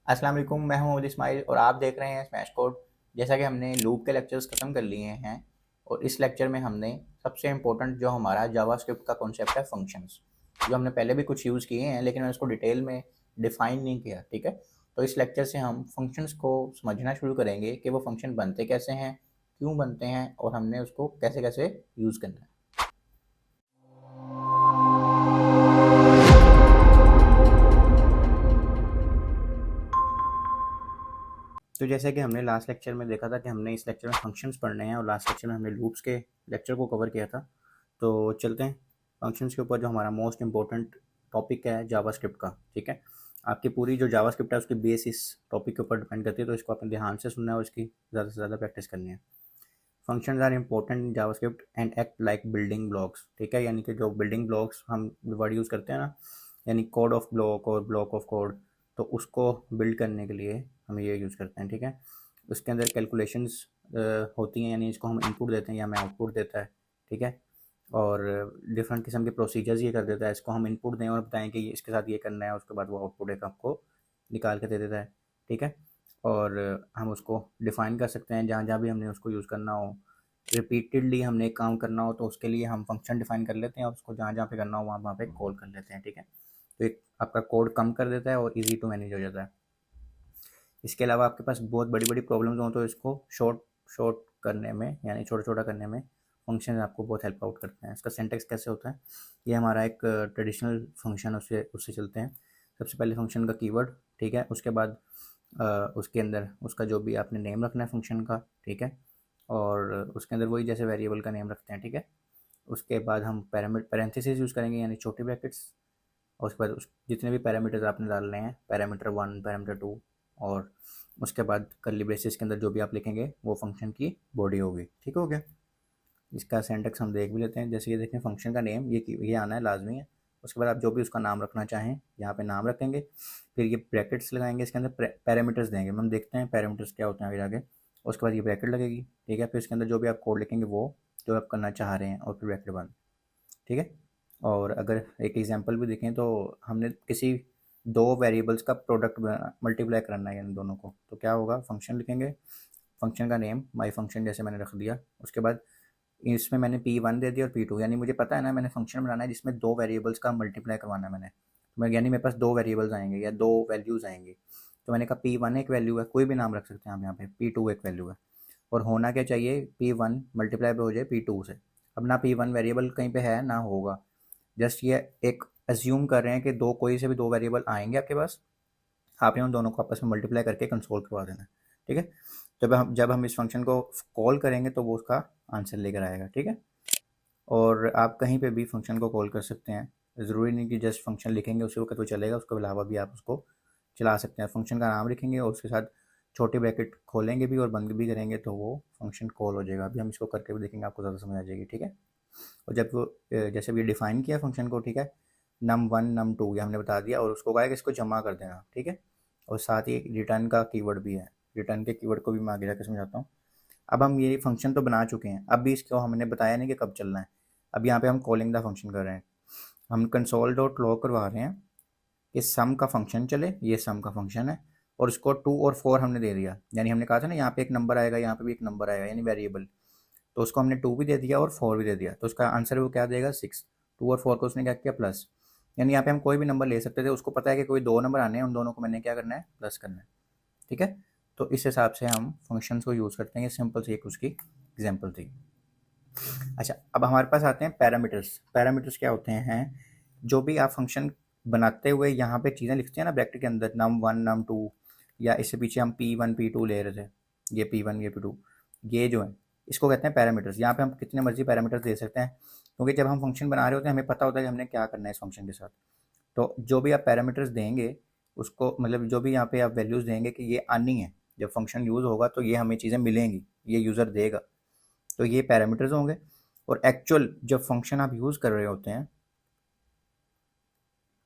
अस्सलाम वालेकुम, मैं हूं मोहम्मद इस्माइल और आप देख रहे हैं स्मैश कोड। जैसा कि हमने लूप के लेक्चर्स ख़त्म कर लिए हैं और इस लेक्चर में हमने सबसे इम्पोर्टेंट जो हमारा जावास्क्रिप्ट का कॉन्सेप्ट है फंक्शंस, जो हमने पहले भी कुछ यूज़ किए हैं लेकिन मैंने उसको डिटेल में डिफ़ाइन नहीं किया। ठीक है, तो इस लेक्चर से हम फंक्शंस को समझना शुरू करेंगे कि वो फंक्शन बनते कैसे हैं, क्यों बनते हैं और हमने उसको कैसे कैसे यूज़ करना है। तो जैसे कि हमने लास्ट लेक्चर में देखा था कि हमने इस लेक्चर में फंक्शंस पढ़ने हैं और लास्ट लेक्चर में हमने लूप्स के लेक्चर को कवर किया था। तो चलते हैं फंक्शंस के ऊपर, जो हमारा मोस्ट इंपॉर्टेंट टॉपिक है जावास्क्रिप्ट का। ठीक है, आपकी पूरी जो जावास्क्रिप्ट है उसकी बेस इस टॉपिक के ऊपर डिपेंड करती है, तो इसको आपने ध्यान से सुनना है और इसकी ज़्यादा से ज़्यादा प्रैक्टिस करनी है। Functions are important in JavaScript and act like building blocks. ठीक है, यानी कि जो बिल्डिंग ब्लॉक्स हम वर्ड यूज़ करते हैं ना, यानी कोड ऑफ ब्लॉक और ब्लॉक ऑफ कोड, तो उसको बिल्ड करने के लिए हम ये यूज़ करते हैं। ठीक है, उसके अंदर कैलकुलेशंस होती हैं, यानी इसको हम इनपुट देते हैं या हमें आउटपुट देता है। ठीक है, और डिफरेंट किस्म के प्रोसीजर्स ये कर देता है, इसको हम इनपुट दें और बताएं कि इसके साथ ये करना है, उसके बाद वो आउटपुट एक आपको निकाल के दे देता है। ठीक है, और हम उसको डिफ़ाइन कर सकते हैं जहाँ जहाँ भी हमने उसको यूज़ करना हो, रिपीटेडली हमने एक काम करना हो तो उसके लिए हम फंक्शन डिफ़ाइन कर लेते हैं और उसको जहाँ जहाँ पे करना हो वहाँ वहाँ पे कॉल कर लेते हैं। ठीक है, तो एक आपका कोड कम कर देता है और ईजी टू मैनेज हो जाता है। इसके अलावा आपके पास बहुत बड़ी बड़ी प्रॉब्लम्स हों तो इसको शॉर्ट शॉर्ट करने में, यानी छोटा छोटा करने में फंक्शन आपको बहुत हेल्प आउट करते हैं। इसका सिंटेक्स कैसे होता है, ये हमारा एक ट्रेडिशनल फंक्शन उससे उससे चलते हैं। सबसे पहले फंक्शन का कीवर्ड। ठीक है, उसके बाद उसके अंदर उसका जो भी आपने नेम रखना है फंक्शन का। ठीक है, और उसके अंदर वही जैसे वेरिएबल का नेम रखते हैं। ठीक है, उसके बाद हम पैरेंथेसिस यूज़ करेंगे, यानी छोटे ब्रैकेट्स, और उसके बाद जितने भी पैरामीटर्स आपने डालने हैं, पैरामीटर 1, पैरामीटर 2, और उसके बाद कर्ली ब्रेसेस के अंदर जो भी आप लिखेंगे वो फंक्शन की बॉडी होगी। ठीक हो गया, इसका सिंटैक्स हम देख भी लेते हैं। जैसे ये देखें, फंक्शन का नेम ये आना है, लाजमी है। उसके बाद आप जो भी उसका नाम रखना चाहें यहाँ पे नाम रखेंगे, फिर ये ब्रैकेट्स लगाएंगे, इसके अंदर पैरामीटर्स देंगे। हम देखते हैं पैरामीटर्स क्या होते हैं आगे जाके। उसके बाद ये ब्रैकेट लगेगी। ठीक है, फिर इसके अंदर जो भी आप कोड लिखेंगे वो जो आप करना चाह रहे हैं, और फिर ब्रैकेट बंद। ठीक है, और अगर एक एग्जांपल भी देखें तो हमने किसी दो वेरिएबल्स का प्रोडक्ट मल्टीप्लाई करना है यानी दोनों को, तो क्या होगा, फंक्शन लिखेंगे, फंक्शन का नेम माई फंक्शन जैसे मैंने रख दिया। उसके बाद इसमें मैंने P1 दे दिया और P2, यानी मुझे पता है ना मैंने फंक्शन बनाना है जिसमें दो वेरिएबल्स का मल्टीप्लाई करवाना है मैंने, तो मैं यानी मेरे पास दो वेरिएबल्स आएंगे या दो वैल्यूज़ आएंगी। तो मैंने कहा P1 एक वैल्यू है, कोई भी नाम रख सकते हैं आप यहाँ पे, P2 एक वैल्यू है, और होना क्या चाहिए, P1 मल्टीप्लाई पे हो जाए P2 से। अब ना P1 वेरिएबल कहीं पे है ना होगा, जस्ट ये एक अज्यूम कर रहे हैं कि दो कोई से भी दो वेरिएबल आएंगे आपके पास, आपने उन दोनों को आपस में मल्टीप्लाई करके कंसोल करवा देना है। ठीक है, जब हम इस फंक्शन को कॉल करेंगे तो वो उसका आंसर लेकर आएगा। ठीक है, और आप कहीं पे भी फंक्शन को कॉल कर सकते हैं, ज़रूरी नहीं कि जस्ट फंक्शन लिखेंगे उसी वक्त वो चलेगा, उसके अलावा भी आप उसको चला सकते हैं। फंक्शन का नाम लिखेंगे और उसके साथ छोटे ब्रैकेट खोलेंगे भी और बंद भी करेंगे तो वो फंक्शन कॉल हो जाएगा। अभी हम इसको करके भी देखेंगे, आपको ज़्यादा समझ आ जाएगी। ठीक है, और जब वो जैसे भी डिफ़ाइन किया फंक्शन को, ठीक है, num1 num2 ये हमने बता दिया, और उसको कहा कि इसको जमा कर देना। ठीक है, और साथ ही रिटर्न का कीवर्ड भी है, रिटर्न के कीवर्ड को भी मैं आगे जाकर समझाता हूँ। अब हम ये फंक्शन तो बना चुके हैं, अब भी इसको हमने बताया नहीं कि कब चलना है। अब यहाँ पे हम कॉलिंग द फंक्शन कर रहे हैं, हम कंसोल डॉट लॉग करवा रहे हैं कि सम का फंक्शन चले, ये सम का फंक्शन है, और उसको 2 और 4 हमने दे दिया, यानी हमने कहा था ना यहाँ पे एक नंबर आएगा, यहाँ पे भी एक नंबर आएगा, यानी वेरिएबल, तो उसको हमने 2 भी दे दिया और 4 भी दे दिया, तो उसका आंसर वो क्या देगा, 6। 2 और 4 को उसने क्या किया, प्लस, यानी यहाँ पे हम कोई भी नंबर ले सकते थे, उसको पता है कि कोई दो नंबर आने हैं, उन दोनों को मैंने क्या करना है, प्लस करना है। ठीक है, तो इस हिसाब से हम फंक्शंस को यूज़ करते हैं। ये सिंपल सी एक उसकी एग्जांपल थी। अच्छा, अब हमारे पास आते हैं पैरामीटर्स। पैरामीटर्स क्या होते हैं, जो भी आप फंक्शन बनाते हुए यहाँ पे चीज़ें लिखते हैं ना ब्रैकेट के अंदर, num1 num2, या इससे पीछे हम P1 P2 ले रहे थे, ये P1 ये P2, ये जो है इसको कहते हैं पैरामीटर्स। यहाँ पे हम कितने मर्जी पैरामीटर्स दे सकते हैं, क्योंकि जब हम फंक्शन बना रहे होते हैं हमें पता होता है कि हमने क्या करना है इस फंक्शन के साथ। तो जो भी आप पैरामीटर्स देंगे उसको, मतलब जो भी यहाँ पे आप वैल्यूज़ देंगे कि ये आनी है, जब फंक्शन यूज़ होगा तो ये हमें चीज़ें मिलेंगी, ये यूज़र देगा, तो ये पैरामीटर्स होंगे। और एक्चुअल जब फंक्शन आप यूज़ कर रहे होते हैं,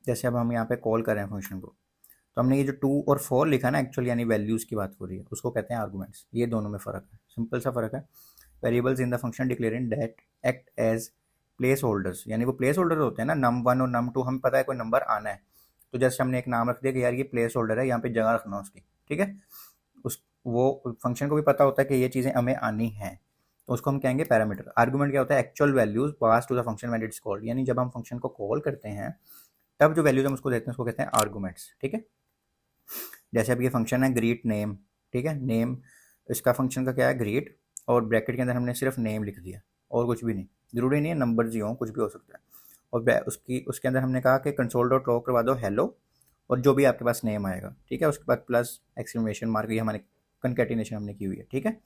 जैसे अब हम यहाँ पे कॉल कर रहे हैं फंक्शन को, तो हमने ये जो 2 और 4 लिखा ना एक्चुअल, यानी वैल्यूज़ की बात हो रही है, उसको कहते हैं आर्गूमेंट्स। ये दोनों में फ़र्क है, सिंपल सा फ़र्क है। Variables in the function declaring that act as placeholders, यानी वो प्लेस होल्डर होते हैं ना, num1 और num2, हमें पता है कोई नंबर आना है, तो जैसे हमने एक नाम रख दिया कि यार ये प्लेस होल्डर है, यहाँ पे जगह रखना उसकी, ठीक है। उस वो फंक्शन को भी पता होता है कि ये चीज़ें हमें आनी हैं, तो उसको हम कहेंगे पैरामीटर। आर्गुमेंट क्या होता है? Actual values pass to the function when it's called, यानी जब हम फंक्शन को कॉल करते हैं तब जो वैल्यूज हम उसको देते हैं उसको कहते हैं आर्गुमेंट्स, ठीक है। जैसे अब ये फंक्शन है ग्रीट नेम, ठीक है। नेम इसका फंक्शन का क्या है? ग्रीट, और ब्रैकेट के अंदर हमने सिर्फ नेम लिख दिया और कुछ भी नहीं, जरूरी नहीं है नंबर ही हो, कुछ भी हो सकता है। और उसके अंदर हमने कहा कि कंसोल डॉट लॉग करवा दो हेलो, और जो भी आपके पास नेम आएगा, ठीक है। उसके बाद प्लस एक्सक्लेमेशन मार्क, ये हमारे कंकेटिनेशन हमने की हुई है, ठीक है।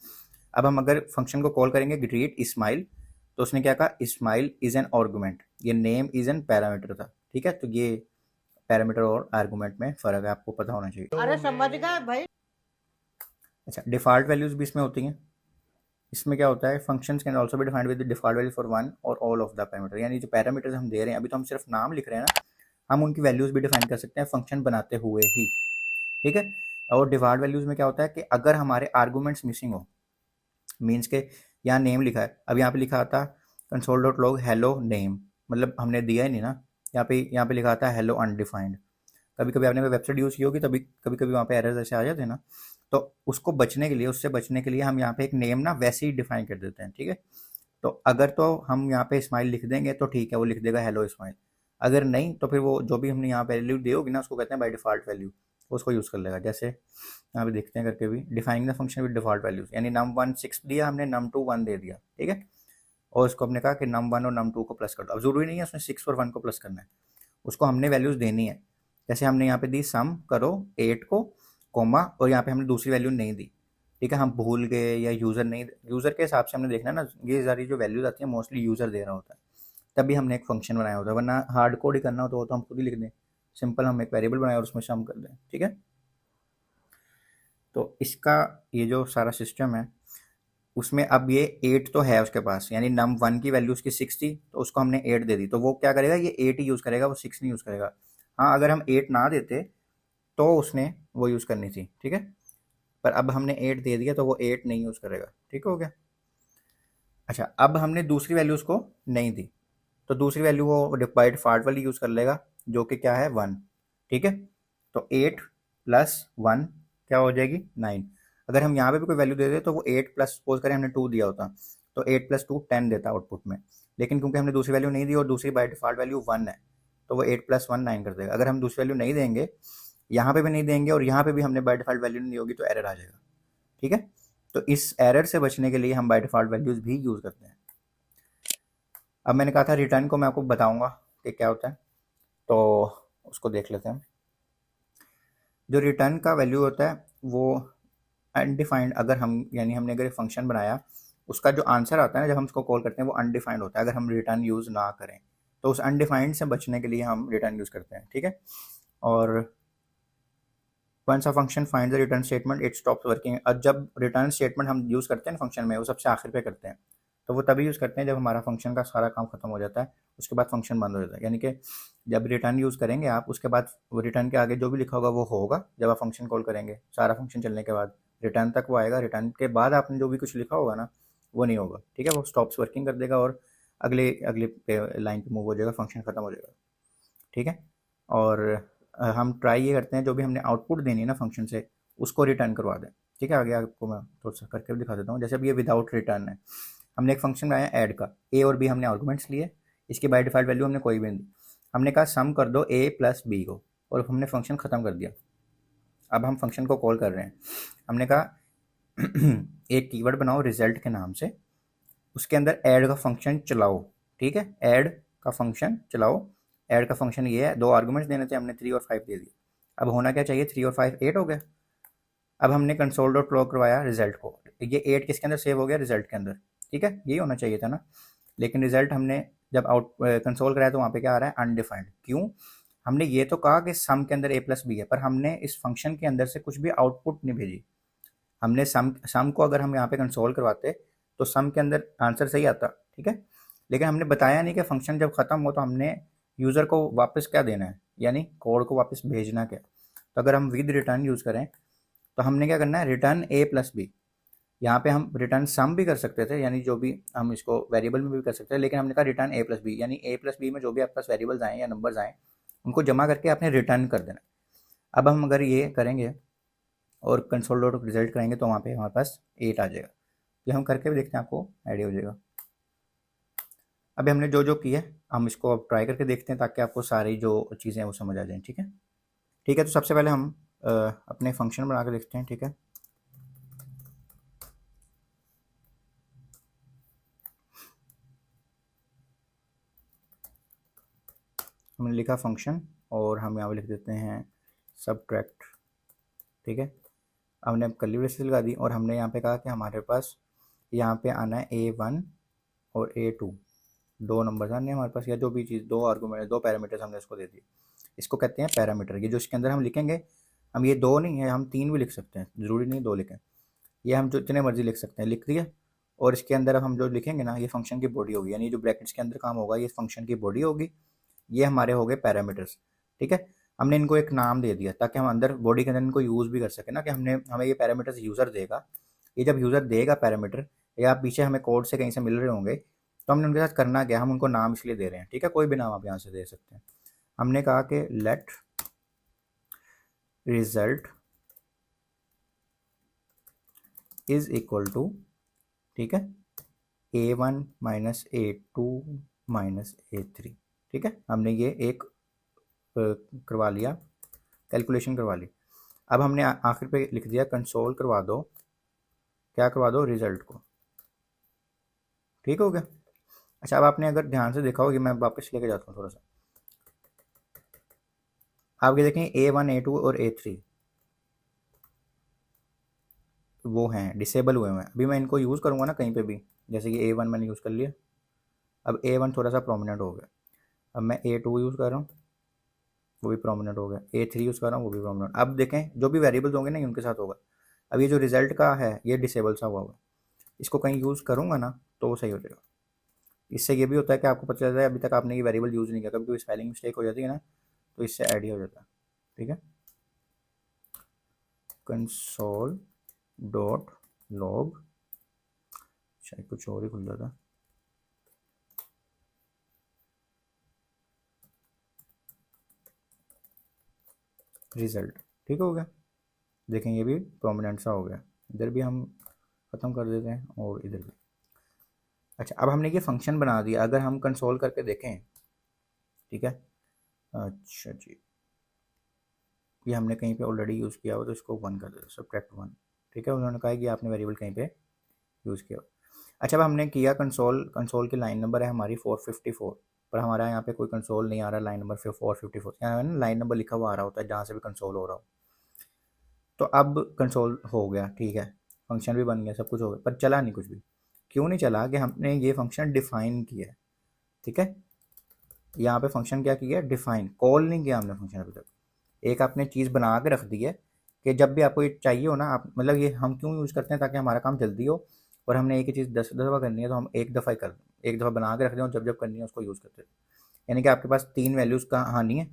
अब हम अगर फंक्शन को कॉल करेंगे ग्रीट इस्माइल, तो उसने क्या कहा? इस्माइल इज एन आर्गुमेंट, ये नेम इज एन पैरामीटर था, ठीक है। तो ये पैरामीटर और आर्गुमेंट में फ़र्क है, आपको पता होना चाहिए। अरे समझ गए भाई। अच्छा, डिफ़ॉल्ट वैल्यूज़ भी इसमें होती हैं। इसमें क्या होता है? Functions can also be defined with the default value for one और ऑल ऑफ द पैरामीटर, यानी जो पैरामीटर्स हम दे रहे हैं, अभी तो हम सिर्फ नाम लिख रहे हैं ना, हम उनकी वैल्यूज़ भी डिफाइन कर सकते हैं फंक्शन बनाते हुए ही, ठीक है। और डिफ़ॉल्ट वैल्यूज़ में क्या होता है कि अगर हमारे आर्गूमेंट्स मिसिंग हो, मीन्स के यहाँ नेम लिखा है, अब यहाँ पे लिखा था console dot log hello name, मतलब हमने दिया ही नहीं ना। यहाँ पे लिखा था हेलो अनडिफाइंड। कभी कभी आपने वेबसाइट यूज़ की होगी, तभी कभी कभी वहाँ पे एरर्स ऐसे आ जाते हैं ना, तो उसको बचने के लिए, उससे बचने के लिए हम यहाँ पे एक नेम ना वैसे ही डिफाइन कर देते हैं, ठीक है। तो अगर तो हम यहाँ पे स्माइल लिख देंगे तो ठीक है, वो लिख देगा हेलो स्माइल। अगर नहीं तो फिर वो जो भी हमने यहाँ वैल्यू दी होगी ना, उसको कहते हैं बाय डिफ़ॉल्ट वैल्यू, उसको यूज़ कर लेगा। जैसे यहाँ पे देखते हैं करके भी, defining the function with default values, यानी num1 6 दिया हमने, num2 1 दे दिया, ठीक है। और उसको हमने कहा कि num1 और num2 को प्लस कर दो। अब जरूरी नहीं है उसने 6 और 1 को प्लस करना है, उसको हमने वैल्यूज देनी है। जैसे हमने यहाँ पे दी सम करो 8 को, कोमा, और यहाँ पे हमने दूसरी वैल्यू नहीं दी, ठीक है। हम भूल गए या यूज़र नहीं, यूज़र के हिसाब से हमने देखना है ना, ये सारी जो वैल्यूज आती है मोस्टली यूज़र दे रहा होता है, तभी हमने एक फंक्शन बनाया होता है, वरना हार्ड कोड ही करना हो तो वो तो हम खुद ही लिख दें। सिंपल हम एक वेरिएबल बनाए और उसमें सम कर दें, ठीक है। तो इसका ये जो सारा सिस्टम है, उसमें अब ये 8 तो है उसके पास, यानी num1 की वैल्यू उसकी 6 थी, तो उसको हमने 8 दे दी, तो वो क्या करेगा? ये 8 ही यूज़ करेगा, वो 6 नहीं यूज़ करेगा। हाँ, अगर हम 8 ना देते तो उसने वो यूज़ करनी थी, ठीक है। पर अब हमने 8 दे दिया तो वो 8 नहीं यूज़ करेगा, ठीक हो गया। अच्छा, अब हमने दूसरी वैल्यू उसको नहीं दी, तो दूसरी वैल्यू वो बाय डिफ़ॉल्ट वाली यूज़ कर लेगा, जो कि क्या है? 1, ठीक है। तो 8 प्लस 1 क्या हो जाएगी? 9। अगर हम यहाँ पे भी कोई वैल्यू दे दें तो वो 8 प्लस, सपोज करें हमने 2 दिया होता, तो 8 प्लस 2 10 देता आउटपुट में, लेकिन क्योंकि हमने दूसरी वैल्यू नहीं दी और दूसरी बाय डिफ़ॉल्ट वैल्यू 1 है, तो वो 8 प्लस 1 9 कर देगा। अगर हम दूसरी वैल्यू नहीं देंगे, यहाँ पे भी नहीं देंगे और यहाँ पे भी हमने बाय डिफ़ॉल्ट वैल्यू नहीं होगी, तो एरर आ जाएगा, ठीक है। तो इस एरर से बचने के लिए हम बाय डिफ़ॉल्ट वैल्यूज़ भी यूज़ करते हैं। अब मैंने कहा था रिटर्न को मैं आपको बताऊंगा कि क्या होता है, तो उसको देख लेते हैं। जो रिटर्न का वैल्यू होता है वो अनडिफाइंड, अगर हम, यानी हमने अगर एक फंक्शन बनाया, उसका जो आंसर आता है ना जब हम उसको कॉल करते हैं वो अनडिफाइंड होता है, अगर हम रिटर्न यूज़ ना करें, तो उस अनडिफाइंड से बचने के लिए हम रिटर्न यूज़ करते हैं, ठीक है। और once a function find the return statement it stops working, और जब रिटर्न स्टेटमेंट हम यूज़ करते हैं फंक्शन में, वो सबसे आखिर पे करते हैं, तो वो तभी यूज़ करते हैं जब हमारा फंक्शन का सारा काम खत्म हो जाता है, उसके बाद फंक्शन बंद हो जाता है। यानी कि जब रिटर्न यूज़ करेंगे आप, उसके बाद वो रिटर्न के आगे जो भी लिखा होगा वो होगा, जब आप फंक्शन कॉल करेंगे सारा फंक्शन चलने के बाद रिटर्न तक वो आएगा, रिटर्न के बाद आपने जो भी कुछ लिखा होगा ना वो नहीं होगा, ठीक है। वो स्टॉप्स वर्किंग कर देगा और अगले अगले लाइन पे मूव हो जाएगा, फंक्शन खत्म हो जाएगा, ठीक है। और हम ट्राई ये करते हैं जो भी हमने आउटपुट देनी है ना फंक्शन से, उसको रिटर्न करवा दें, ठीक है। आगे आपको मैं थोड़ा सा करके भी दिखा देता हूँ। जैसे अब ये विदाउट रिटर्न है, हमने एक फंक्शन बनाया ऐड का, ए और बी हमने आर्गुमेंट्स लिए, इसकी बाय डिफ़ॉल्ट वैल्यू हमने कोई भी नहीं दी, हमने कहा सम कर दो ए प्लस बी को, और हमने फंक्शन ख़त्म कर दिया। अब हम फंक्शन को कॉल कर रहे हैं, हमने कहा एक कीवर्ड बनाओ रिजल्ट के नाम से, उसके अंदर ऐड का फंक्शन चलाओ, ठीक है। ऐड का फंक्शन चलाओ, ऐड का फंक्शन ये है, 2 आर्गुमेंट्स देने थे हमने, 3 और 5 दे दिए। अब होना क्या चाहिए? 3 और 5 8 हो गया। अब हमने कंसोल डॉट लॉग करवाया रिजल्ट को, ये 8 किसके अंदर सेव हो गया? रिजल्ट के अंदर, ठीक है। यही होना चाहिए था ना, लेकिन रिजल्ट हमने जब आउट कंसोल कराया तो वहाँ पे क्या आ रहा है? अनडिफाइंड। क्यों? हमने ये तो कहा कि सम के अंदर ए प्लस बी है, पर हमने इस फंक्शन के अंदर से कुछ भी आउटपुट नहीं भेजी। हमने सम को अगर हम यहाँ पे कंसोल करवाते तो सम के अंदर आंसर सही आता, ठीक है। लेकिन हमने बताया नहीं कि फंक्शन जब ख़त्म हो तो हमने यूज़र को वापस क्या देना है, यानी कोड को वापस भेजना क्या। तो अगर हम विद रिटर्न यूज़ करें तो हमने क्या करना है? रिटर्न ए प्लस बी। यहाँ पे हम रिटर्न सम भी कर सकते थे, यानी जो भी हम इसको वेरिएबल में भी कर सकते हैं, लेकिन हमने कहा रिटर्न ए प्लस बी, यानी ए प्लस बी में जो भी आपके पास वेरिएबल्स आए या नंबर्स आए उनको जमा करके आपने रिटर्न कर देना। अब हम अगर ये करेंगे और कंसोल डॉट रिजल्ट करेंगे तो वहाँ पे हमारे पास 8 आ जाएगा। ये हम करके भी देखते हैं, आपको आइडिया हो जाएगा। अभी हमने जो जो किया है हम इसको अब ट्राई करके देखते हैं ताकि आपको सारी जो चीज़ें हैं वो समझ आ जाएं। ठीक है, ठीक है। तो सबसे पहले हम अपने फंक्शन बना के देखते हैं। ठीक है, हमने लिखा फंक्शन और हम यहाँ पे लिख देते हैं सबट्रैक्ट। ठीक है, हमने कर्ली ब्रेसेस लगा दी और हमने यहाँ पे कहा कि हमारे पास यहाँ पे आना है A1 और A2, दो नंबर आने हमारे पास, या जो भी चीज़, दो आर्गूमेंट, दो पैरामीटर्स हमने इसको दे दिए। इसको कहते हैं पैरामीटर। ये जो इसके अंदर हम लिखेंगे, हम ये दो नहीं है, हम तीन भी लिख सकते हैं, ज़रूरी नहीं दो लिखें। ये हम जो जितने मर्जी लिख सकते हैं, लिख दिया। और इसके अंदर अब हम जो लिखेंगे ना, ये फंक्शन की बॉडी होगी, यानी जो ब्रैकेट्स के अंदर काम होगा ये फंक्शन की बॉडी होगी। ये हमारे हो गए पैरामीटर्स। ठीक है, हमने इनको एक नाम दे दिया ताकि हम अंदर बॉडी के अंदर इनको यूज़ भी कर सकें ना, कि हमने हमें ये पैरामीटर्स यूज़र देगा। ये जब यूज़र देगा पैरामीटर, या पीछे हमें कोड से कहीं से मिल रहे होंगे, तो हमने उनके साथ करना क्या, हम उनको नाम इसलिए दे रहे हैं। ठीक है, कोई भी नाम आप यहाँ से दे सकते हैं। हमने कहा कि let result is equal to, ठीक है, A1 minus A2 minus A3। ठीक है, हमने ये एक करवा लिया, कैलकुलेशन करवा ली। अब हमने आखिर पे लिख दिया कंसोल करवा दो, क्या करवा दो, रिजल्ट को। ठीक हो गया। अच्छा, अब आपने अगर ध्यान से देखा हो, कि मैं वापस लेके जाता हूँ थोड़ा सा, आप ये देखें A1 A2 और A3 वो हैं डिसेबल हुए हैं। अभी मैं इनको यूज़ करूँगा ना कहीं पे भी, जैसे कि A1 मैंने यूज़ कर लिया, अब A1 थोड़ा सा प्रोमिनेंट हो गया। अब मैं A2 यूज़ कर रहा हूँ, वो भी प्रोमिनेंट हो गया। A3 यूज़ कर रहा हूँ, वो भी प्रोमिनेंट। अब देखें जो भी वेरिएबल्स होंगे ना उनके साथ होगा। अब ये जो रिजल्ट का है ये डिसेबल सा हुआ हुआ, इसको कहीं यूज़ करूँगा ना तो वो सही हो जाएगा। इससे ये भी होता है कि आपको पता चलता है अभी तक आपने ये वेरिएबल यूज़ नहीं किया, कभी कोई स्पेलिंग मिस्टेक हो जाती है ना, तो इससे ऐड ही हो जाता है। ठीक है, कंसोल डॉट लॉग, शायद कुछ और ही खुल जाता, रिजल्ट। ठीक हो गया, देखें ये भी प्रोमिनेंट सा हो गया। इधर भी हम ख़त्म कर देते हैं और इधर भी। अच्छा, अब हमने ये फंक्शन बना दिया, अगर हम कंसोल करके देखें, ठीक है, अच्छा जी, ये हमने कहीं पे ऑलरेडी यूज़ किया हो तो इसको 1 कर देते, सबट्रैक्ट 1। ठीक है, उन्होंने कहा कि आपने वेरिएबल कहीं पे यूज़ किया हो। अच्छा, अब हमने किया कंसोल, कंसोल की लाइन नंबर है हमारी 454, पर हमारा यहाँ पे कोई कंसोल नहीं आ रहा, लाइन नंबर 454, यहाँ ना लाइन नंबर लिखा हुआ आ रहा होता है जहाँ से भी कंसोल हो रहा हो। तो अब कंसोल हो गया, ठीक है, फंक्शन भी बन गया, सब कुछ हो गया, पर चला नहीं कुछ भी। क्यों नहीं चला, कि हमने ये फंक्शन डिफाइन किया है। ठीक है, यहाँ पे फंक्शन क्या किया, डिफाइन, कॉल नहीं किया हमने फंक्शन अभी तक। एक आपने चीज़ बना के रख दी है कि जब भी आपको ये चाहिए हो ना, आप मतलब ये हम क्यों यूज़ करते हैं, ताकि हमारा काम जल्दी हो, और हमने एक ही चीज़ 10 दफ़ा करनी है तो हम एक दफ़ा ही कर दें, एक दफ़ा बना के रख दें और जब जब करनी है उसको यूज़ करते हैं। यानी कि आपके पास 3 वैल्यूज़ का आनी है।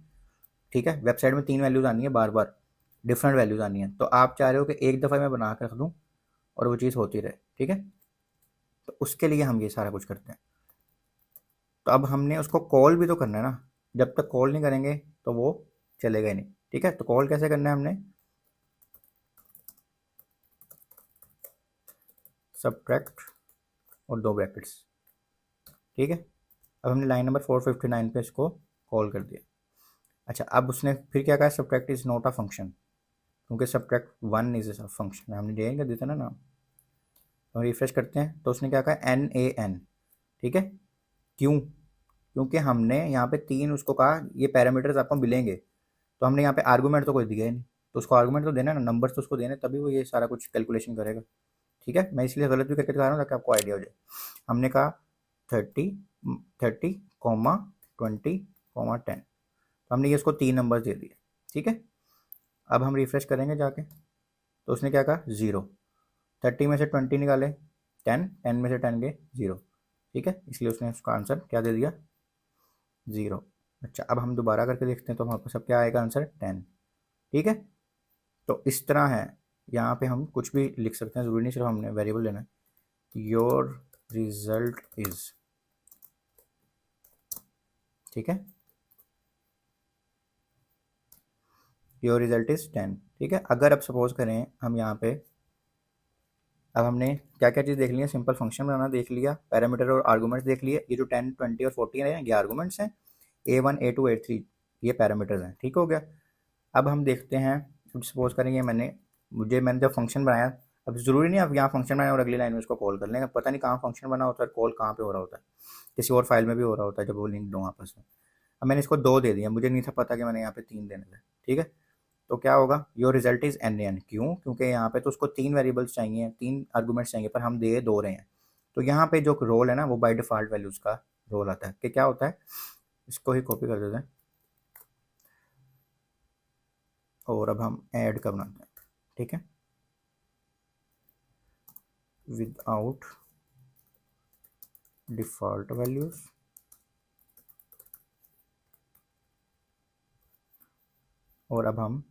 ठीक है, वेबसाइट में 3 वैल्यूज़ आनी है, बार बार डिफरेंट वैल्यूज़ आनी है, तो आप चाह रहे हो कि एक दफ़ा मैं बना के रख दूँ और वो चीज़ होती रहे। ठीक है, तो उसके लिए हम ये सारा कुछ करते हैं। तो अब हमने उसको कॉल भी तो करना है ना, जब तक कॉल नहीं करेंगे तो वो चलेगा ही नहीं। ठीक है, तो कॉल कैसे करना है, हमने सबट्रैक्ट और दो ब्रैकेट्स। ठीक है, अब हमने लाइन नंबर 459 पे इसको कॉल कर दिया। अच्छा, अब उसने फिर क्या कहा, subtract is not a function, क्योंकि सबट्रैक्ट 1 इज अ फंक्शन, हमने जे कर देता ना नाम। तो रिफ्रेश करते हैं तो उसने क्या कहा, NaN। ठीक है, क्यों, क्योंकि हमने यहाँ पे 3 उसको कहा ये पैरामीटर्स आपको मिलेंगे, तो हमने यहाँ पे आर्गूमेंट तो कोई दिया ही नहीं, तो उसको आर्गूमेंट तो देना है ना, नंबर्स तो उसको देने, तभी वो ये सारा कुछ कैलकुलेशन करेगा। ठीक है, मैं इसलिए गलत भी करके दिखा रहा हूँ ताकि आपको आइडिया हो जाए। हमने कहा 30 30 कॉमा 20 कॉमा 10, तो हमने ये उसको 3 नंबर दे दिए। ठीक है, अब हम रिफ्रेश करेंगे जाके, तो उसने क्या कहा, 0। 30 में से 20 निकाले 10, 10 में से 10 गए 0। ठीक है, इसलिए उसने उसका आंसर क्या दे दिया, 0। अच्छा, अब हम दोबारा करके देखते हैं तो हमारे पास अब क्या आएगा आंसर, 10। ठीक है, तो इस तरह है, यहाँ पे हम कुछ भी लिख सकते हैं, ज़रूरी नहीं सिर्फ हमने वेरिएबल लेना है। योर रिजल्ट इज़, ठीक है, योर रिजल्ट इज़ 10। ठीक है, अगर अब सपोज करें हम यहाँ पे, अब हमने क्या क्या चीज़ देख ली है, सिंपल फंक्शन बनाना देख लिया, पैरामीटर और आर्गूमेंट्स देख लिए, ये जो 10 20 और 40 है ये आर्गूमेंट्स हैं, A1 A2 A3 ये पैरामीटर्स हैं। ठीक हो गया। अब हम देखते हैं, सपोज करेंगे मैंने जब फंक्शन बनाया, अब ज़रूरी नहीं आप यहाँ फंक्शन बनाए और अगली लाइन में इसको कॉल कर लेंगे, पता नहीं कहाँ फंक्शन बना होता है, कॉल कहाँ पे हो रहा होता है, किसी और फाइल में भी हो रहा होता है जब वो लिंक दो आपस में। अब मैंने इसको 2 दे दिया, मुझे नहीं था पता कि मैंने यहाँ पे 3 देने थे। ठीक है, तो क्या होगा, your result is N N, क्यों, क्योंकि यहाँ पे तो उसको 3 वेरिएबल्स चाहिए, 3 आर्गूमेंट्स चाहिए, पर हम दे 2 रहे हैं। तो यहाँ पे जो रोल है ना वो बाय डिफ़ॉल्ट वैल्यूज़ का रोल आता है कि क्या होता है, इसको ही कॉपी कर देते हैं और अब हम ऐड का बनाते हैं। ठीक है, विदाउट डिफ़ॉल्ट वैल्यूज़ और अब हम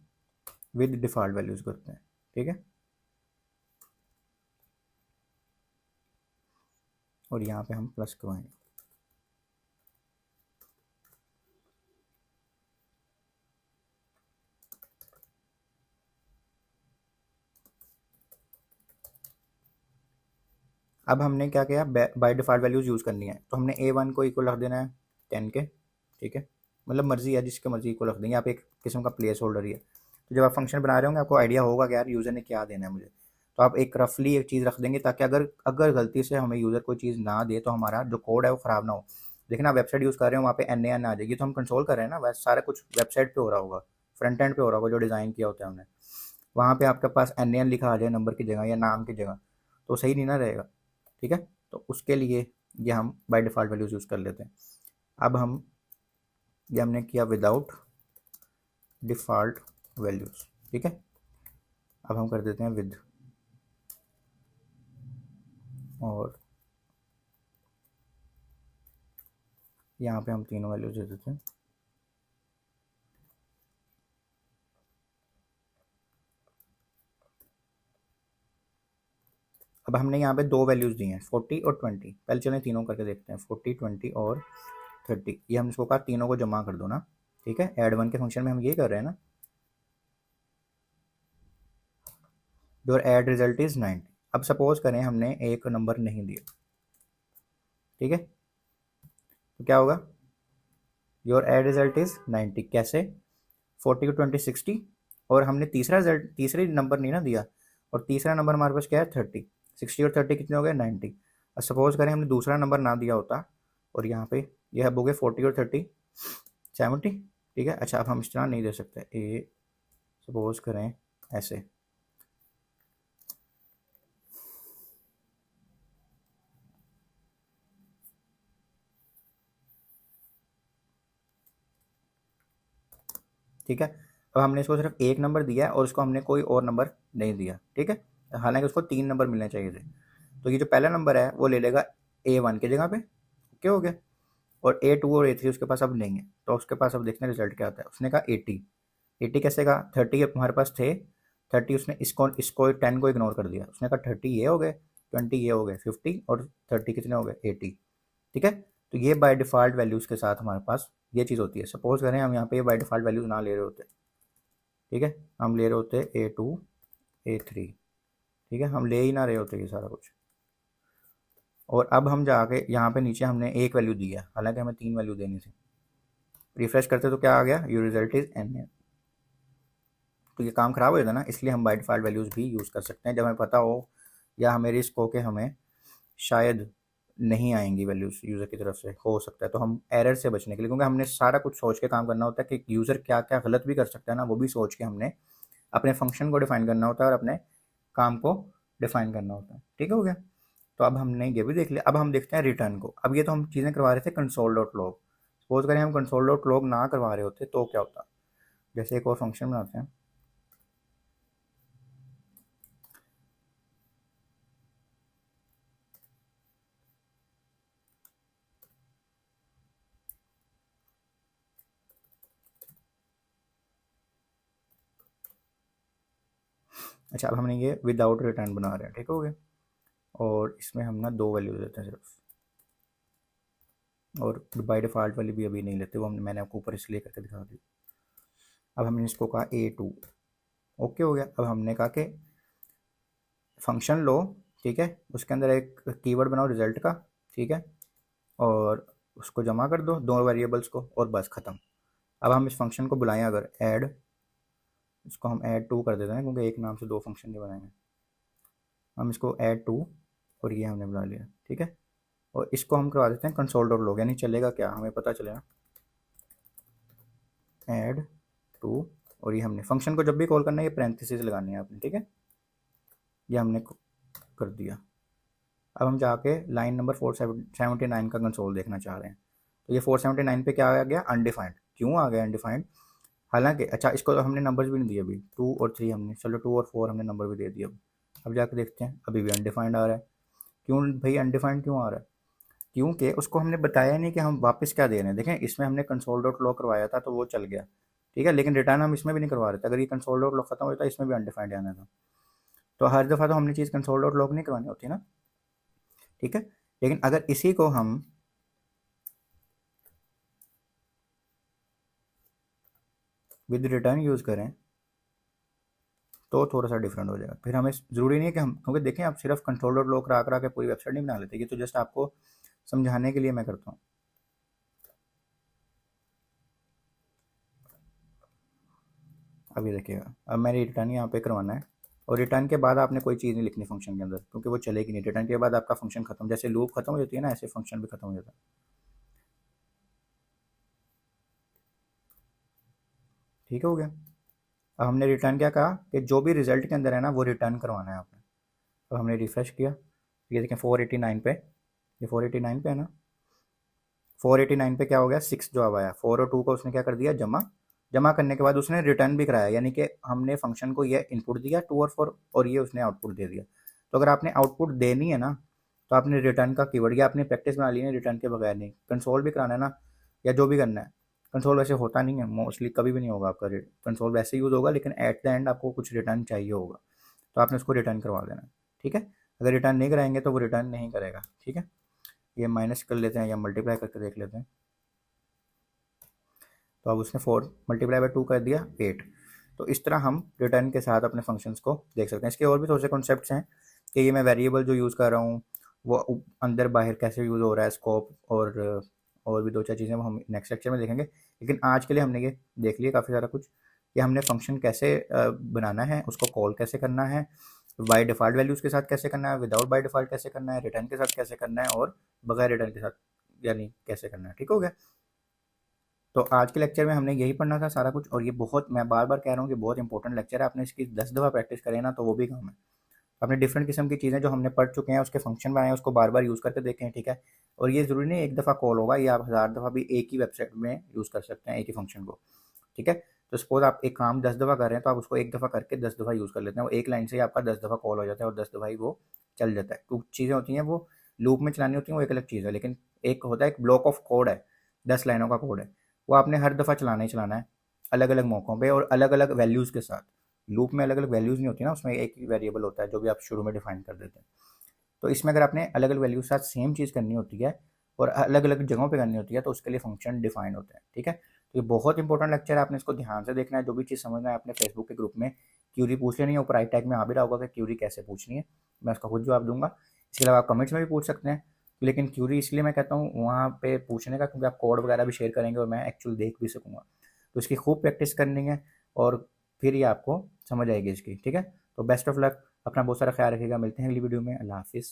विद डिफ़ॉल्ट वैल्यूज़ करते हैं। ठीक है, और यहाँ पे हम प्लस करवाएंगे। अब हमने क्या किया, बाय डिफ़ॉल्ट वैल्यूज़ यूज़ करनी है, तो हमने A1 को इक्वल रख देना है 10 के। ठीक है, मतलब मर्जी है, जिसके मर्जी इक्वल रख देंगे, आप एक किस्म का प्लेस होल्डर ही है। तो जब आप फंक्शन बना रहे होंगे आपको आइडिया होगा कि यार यूज़र ने क्या देना है मुझे, तो आप एक रफली एक चीज़ रख देंगे ताकि अगर अगर गलती से हमें यूज़र कोई चीज़ ना दे तो हमारा जो कोड है वो ख़राब ना हो। देखना, आप वेबसाइट यूज़ कर रहे हो, वहाँ पे NAN आ जाएगी, तो हम कंट्रोल कर रहे हैं ना, वैसे सारा कुछ वेबसाइट पे हो रहा होगा, फ्रंट एंड पे हो रहा होगा जो डिज़ाइन किया होता है हमने, वहाँ पे आपके पास NAN लिखा आ जाए नंबर की जगह या नाम की जगह, तो सही नहीं ना रहेगा। ठीक है, तो उसके लिए ये हम बाय डिफ़ॉल्ट वैल्यूज़ यूज़ कर लेते हैं। अब हम ये हमने किया विदाउट डिफ़ॉल्ट वैल्यूज़। ठीक है, अब हम कर देते हैं विद, और यहाँ पे हम तीनों वैल्यूज़ दे देते हैं। अब हमने यहाँ पे 2 वैल्यूज़ दी हैं 40 और 20, पहले चलें तीनों करके देखते हैं, 40 20 और 30, ये हम इसको कहा तीनों को जमा कर दो ना। ठीक है, ऐड वन के फंक्शन में हम ये कर रहे हैं ना, योर ऐड रिजल्ट इज़ 90। अब सपोज करें हमने एक नंबर नहीं दिया। ठीक है, तो क्या होगा, योर ऐड रिजल्ट इज़ 90, कैसे, 40 को 20 60, और हमने तीसरा रिजल्ट तीसरे नंबर नहीं ना दिया, और तीसरा नंबर हमारे पास क्या है 30, 60 और 30 कितने हो गए 90। अब सपोज करें हमने दूसरा नंबर ना दिया होता, और यहाँ पे यह अब हो गए 40 और 30 70। ठीक है, अच्छा अब हम इस तरह नहीं दे सकते, ए सपोज करें ऐसे, ठीक है, अब हमने इसको सिर्फ एक नंबर दिया है और उसको हमने कोई और नंबर नहीं दिया। ठीक है, हालांकि उसको 3 नंबर मिलने चाहिए थे, तो ये जो पहला नंबर है वो ले लेगा A1 की जगह पे। ओके हो गया, और A2 और A3 उसके पास अब नहीं है, तो उसके पास अब देखते हैं रिजल्ट क्या आता है। उसने कहा 80, 80 कैसे कहा, 30 हमारे पास थे, 30 उसने इसको इसको 10 को इग्नोर कर दिया, उसने कहा 30 ये हो गए, 20 ये हो गए, 50 और 30 कितने हो गए 80। ठीक है, तो ये बाय डिफ़ॉल्ट वैल्यूज़ के साथ हमारे पास ये चीज़ होती है। सपोज करें हम यहाँ पे बाय डिफ़ॉल्ट वैल्यूज़ ना ले रहे होते, ठीक है, हम ले रहे होते A2 A3, ठीक है, हम ले ही ना रहे होते ये सारा कुछ, और अब हम जाके यहाँ पे नीचे हमने एक वैल्यू दिया, हालांकि हमें 3 वैल्यू देनी थी। रिफ्रेश करते तो क्या आ गया, योर रिजल्ट इज़ एन। तो ये काम ख़राब हो जाता है ना, इसलिए हम बाय डिफ़ॉल्ट वैल्यूज़ भी यूज़ कर सकते हैं जब हमें पता हो या हमें रिस्क हो कि हमें शायद नहीं आएंगी वैल्यूज़ यूज़र की तरफ से, हो सकता है, तो हम एरर से बचने के लिए, क्योंकि हमने सारा कुछ सोच के काम करना होता है कि यूज़र क्या क्या गलत भी कर सकता है ना, वो भी सोच के हमने अपने फंक्शन को डिफ़ाइन करना होता है और अपने काम को डिफ़ाइन करना होता है। ठीक हो गया, तो अब हमने ये भी देख लिया। अब हम देखते हैं रिटर्न को। अब ये तो हम चीज़ें करवा रहे थे कंसोल डॉट लॉग, सपोज करें हम कंसोल डॉट लॉग ना करवा रहे होते तो क्या होता, जैसे एक और फंक्शन बनाते हैं, अच्छा अब हमने ये विदाउट रिटर्न बना रहे हैं। ठीक हो गया, और इसमें हम ना 2 वैल्यू देते हैं सिर्फ, और बाय डिफ़ॉल्ट वाली भी अभी नहीं लेते, वो हमने मैंने आपको ऊपर इसलिए करके दिखा दी। अब हमने इसको कहा A2, ओके हो गया। अब हमने कहा कि फंक्शन लो, ठीक है, उसके अंदर एक कीवर्ड बनाओ रिजल्ट का, ठीक है, और उसको जमा कर दो दो वेरिएबल्स को, और बस ख़त्म। अब हम इस फंक्शन को बुलाएं, अगर ऐड, इसको हम ऐड टू कर देते हैं क्योंकि एक नाम से दो फंक्शन नहीं बनाएंगे। हम इसको ऐड टू, और ये हमने बुला लिया, ठीक है, और इसको हम करवा देते हैं कंसोल डॉट लॉग, यानी चलेगा क्या हमें पता चलेगा, ऐड टू, और ये हमने फंक्शन को जब भी कॉल करना है ये पैरेंथेसिस लगानी है आपने, ठीक है, ये हमने कर दिया। अब हम जाके लाइन नंबर 479 का कंसोल देखना चाह रहे हैं। तो ये 479 पे क्या आ गया, अनडिफाइंड। क्यों आ गया अनडिफाइंड, हालांकि अच्छा इसको तो हमने नंबर्स भी नहीं दिए अभी, 2 और 3 हमने, चलो 2 और 4 हमने नंबर भी दे दिया। अब जाके देखते हैं, अभी भी अनडिफाइंड आ रहा है। क्यों भाई अनडिफाइंड क्यों आ रहा है, क्योंकि उसको हमने बताया नहीं कि हम वापस क्या दे रहे हैं। देखें इसमें हमने कंसोल डॉट लॉग करवाया था तो वो चल गया, ठीक है, लेकिन रिटर्न हम इसमें भी नहीं करवा रहे थे। अगर ये कंसोल डॉट लॉग खत्म होता है इसमें भी अनडिफाइंड आना था। तो हर दफ़ा तो हमने चीज़ कंसोल डॉट लॉग नहीं करवानी होती ना, ठीक है। लेकिन अगर इसी को हम विद रिटर्न यूज़ करें तो थोड़ा सा डिफरेंट हो जाएगा। फिर हमें ज़रूरी नहीं है कि हम, क्योंकि देखें आप सिर्फ कंट्रोल डॉट लॉग करा के पूरी वेबसाइट नहीं बना लेते, ये तो जस्ट आपको समझाने के लिए मैं करता हूँ। अब ये देखिएगा, अब मैंने रिटर्न यहाँ पे करवाना है, और रिटर्न के बाद आपने कोई चीज़ नहीं लिखनी फंक्शन के अंदर, क्योंकि वो चलेगी नहीं। रिटर्न के बाद आपका फंक्शन खत्म, जैसे लूप खत्म हो जाती है ना, ऐसे फंक्शन भी खत्म हो जाता है, ठीक हो गया। अब हमने रिटर्न क्या कहा कि जो भी रिजल्ट के अंदर है ना वो रिटर्न करवाना है आपने। तो हमने रिफ्रेश किया, ये देखें 489 पे, ये 489 पे है ना, 489 पे क्या हो गया, 6 जवाब आया। 4 और 2 को उसने क्या कर दिया, जमा। जमा करने के बाद उसने रिटर्न भी कराया, यानी कि हमने फंक्शन को ये इनपुट दिया 2 और 4, और ये उसने आउटपुट दे दिया। तो अगर आपने आउटपुट देनी है ना तो आपने रिटर्न का कीवर्ड, या आपने प्रैक्टिस बना ली है रिटर्न के बगैर नहीं, कंसोल भी कराना है ना, या जो भी करना है। कंसोल वैसे होता नहीं है मोस्टली, कभी भी नहीं होगा आपका कंसोल, वैसे यूज़ होगा, लेकिन एट द एंड आपको कुछ रिटर्न चाहिए होगा, तो आपने उसको रिटर्न करवा देना है, ठीक है। अगर रिटर्न नहीं कराएंगे तो वो रिटर्न नहीं करेगा, ठीक है। ये माइनस कर लेते हैं या मल्टीप्लाई करके देख लेते हैं। तो अब उसने 4 मल्टीप्लाई बाई 2 कर दिया 8। तो इस तरह हम रिटर्न के साथ अपने फंक्शंस को देख सकते हैं। इसके और भी थोड़े से कॉन्सेप्ट्स हैं कि ये मैं वेरिएबल जो यूज़ कर रहा हूँ वो अंदर बाहर कैसे यूज़ हो रहा है, स्कोप, और भी दो चार चीज़ें वो हम नेक्स्ट लेक्चर में देखेंगे। लेकिन आज के लिए हमने ये देख लिया काफ़ी सारा कुछ, कि हमने फंक्शन कैसे बनाना है, उसको कॉल कैसे करना है, बाय डिफ़ॉल्ट वैल्यूज़ के साथ कैसे करना है, विदाउट बाय डिफ़ॉल्ट कैसे करना है, रिटर्न के साथ कैसे करना है, और बगैर रिटर्न के साथ यानी कैसे करना है, ठीक हो गया। तो आज के लेक्चर में हमने यही पढ़ना था सारा कुछ, और ये बहुत, मैं बार बार कह रहा हूँ कि बहुत इंपॉर्टेंट लेक्चर है। आपने इसकी 10 दफ़ा प्रैक्टिस करें ना तो वो भी काम है। आपने डिफरेंट किस्म की चीज़ें जो हमने पढ़ चुके हैं उसके फंक्शन बनाए, उसको बार बार यूज़ करके देखें, ठीक है। और ये ज़रूरी नहीं एक दफ़ा कॉल होगा, ये आप 1000 दफ़ा भी एक ही वेबसाइट में यूज़ कर सकते हैं एक ही फंक्शन को, ठीक है। तो सपोज आप एक काम 10 दफ़ा कर रहे हैं तो आप उसको एक दफ़ा करके 10 दफ़ा यूज़ कर लेते हैं, वो एक लाइन से ही आपका 10 दफ़ा कॉल हो जाता है, और 10 दफ़ा ही वो चल जाता है। कुछ चीज़ें होती हैं वो लूप में चलानी होती हैं, वो एक अलग चीज़ है, लेकिन एक होता है, एक ब्लॉक ऑफ कोड है, 10 लाइनों का कोड है, वो आपने हर दफ़ा चलाना ही चलाना है, अलग अलग मौक़ों पे और अलग अलग वैल्यूज़ के साथ। लूप में अलग अलग वैल्यूज़ नहीं होती ना, उसमें एक ही वेरिएबल होता है जो भी आप शुरू में डिफाइन कर देते हैं। तो इसमें अगर आपने अलग अलग वैल्यू के साथ सेम चीज़ करनी होती है और अलग अलग जगहों पे करनी होती है तो उसके लिए फंक्शन डिफाइन होते हैं, ठीक है। तो ये बहुत इंपॉर्टेंट लेक्चर है, आपने इसको ध्यान से देखना है। जो भी चीज़ समझना है अपने फेसबुक के ग्रुप में क्यूरी पूछ लेनी है, ऊपर आई टैग में आ भी रहा होगा कि क्यूरी कैसे पूछनी है, मैं उसका खुद जवाब दूंगा। इसके अलावा आप कमेंट्स में भी पूछ सकते हैं, लेकिन क्यूरी इसलिए मैं कहता हूँ वहाँ पे पूछने का क्योंकि आप कोड वगैरह भी शेयर करेंगे और मैं एक्चुअल देख भी सकूँगा। तो इसकी खूब प्रैक्टिस करनी है और फिर ये आपको समझ आएगी इसकी, ठीक है। तो बेस्ट ऑफ लक, अपना बहुत सारा ख्याल रखिएगा, मिलते हैं अगली वीडियो में, अल्लाह हाफिज़।